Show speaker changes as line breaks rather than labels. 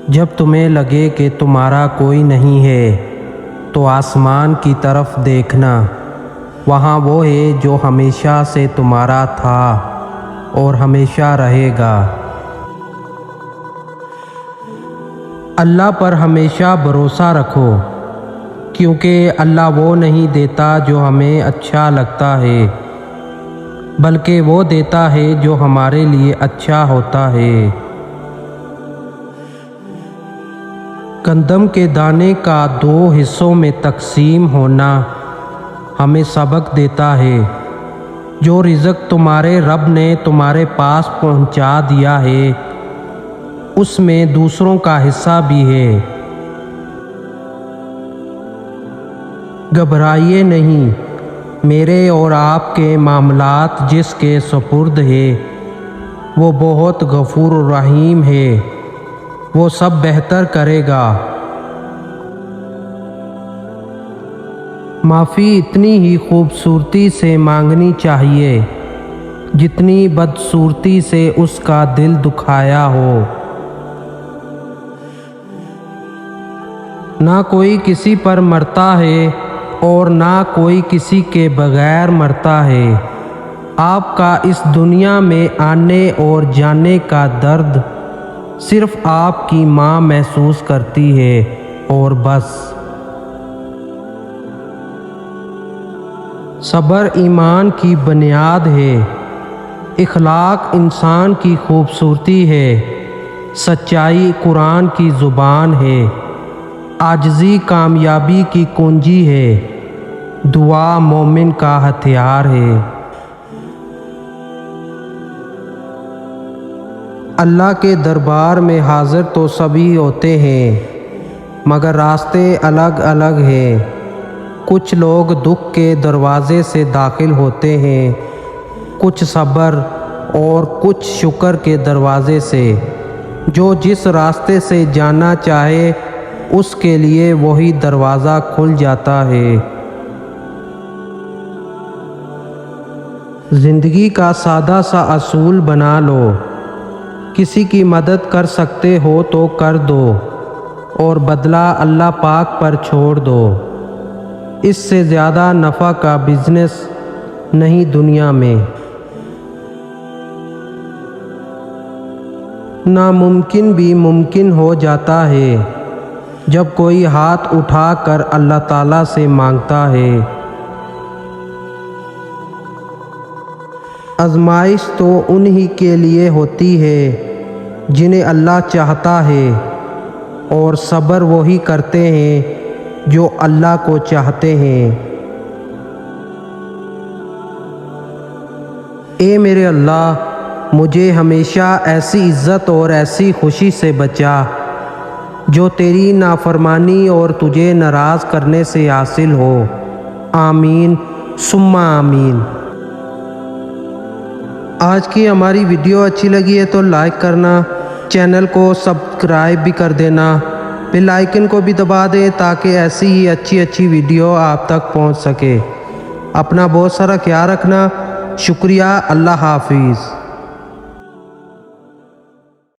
جب تمہیں لگے کہ تمہارا کوئی نہیں ہے تو آسمان کی طرف دیکھنا، وہاں وہ ہے جو ہمیشہ سے تمہارا تھا اور ہمیشہ رہے گا۔ اللہ پر ہمیشہ بھروسہ رکھو، کیونکہ اللہ وہ نہیں دیتا جو ہمیں اچھا لگتا ہے، بلکہ وہ دیتا ہے جو ہمارے لیے اچھا ہوتا ہے۔ گندم کے دانے کا 2 حصوں میں تقسیم ہونا ہمیں سبق دیتا ہے۔ جو رزق تمہارے رب نے تمہارے پاس پہنچا دیا ہے، اس میں دوسروں کا حصہ بھی ہے۔ گھبرائیے نہیں، میرے اور آپ کے معاملات جس کے سپرد ہے وہ بہت غفور الرحیم ہے، وہ سب بہتر کرے گا۔ معافی اتنی ہی خوبصورتی سے مانگنی چاہیے جتنی بدصورتی سے اس کا دل دکھایا ہو۔ نہ کوئی کسی پر مرتا ہے اور نہ کوئی کسی کے بغیر مرتا ہے۔ آپ کا اس دنیا میں آنے اور جانے کا درد صرف آپ کی ماں محسوس کرتی ہے اور بس۔ صبر ایمان کی بنیاد ہے، اخلاق انسان کی خوبصورتی ہے، سچائی قرآن کی زبان ہے، عاجزی کامیابی کی کنجی ہے، دعا مومن کا ہتھیار ہے۔ اللہ کے دربار میں حاضر تو سبھی ہوتے ہیں، مگر راستے الگ الگ ہیں۔ کچھ لوگ دکھ کے دروازے سے داخل ہوتے ہیں، کچھ صبر اور کچھ شکر کے دروازے سے۔ جو جس راستے سے جانا چاہے اس کے لیے وہی دروازہ کھل جاتا ہے۔ زندگی کا سادہ سا اصول بنا لو، کسی کی مدد کر سکتے ہو تو کر دو اور بدلہ اللہ پاک پر چھوڑ دو۔ اس سے زیادہ نفع کا بزنس نہیں دنیا میں۔ ناممکن بھی ممکن ہو جاتا ہے جب کوئی ہاتھ اٹھا کر اللہ تعالیٰ سے مانگتا ہے۔ آزمائش تو انہی کے لیے ہوتی ہے جنہیں اللہ چاہتا ہے، اور صبر وہی کرتے ہیں جو اللہ کو چاہتے ہیں۔ اے میرے اللہ، مجھے ہمیشہ ایسی عزت اور ایسی خوشی سے بچا جو تیری نافرمانی اور تجھے ناراض کرنے سے حاصل ہو۔ آمین ثم آمین۔ آج کی ہماری ویڈیو اچھی لگی ہے تو لائک کرنا، چینل کو سبسکرائب بھی کر دینا، بیل آئیکن کو بھی دبا دیں تاکہ ایسی ہی اچھی ویڈیو آپ تک پہنچ سکے۔ اپنا بہت سارا خیال رکھنا، شکریہ، اللہ حافظ۔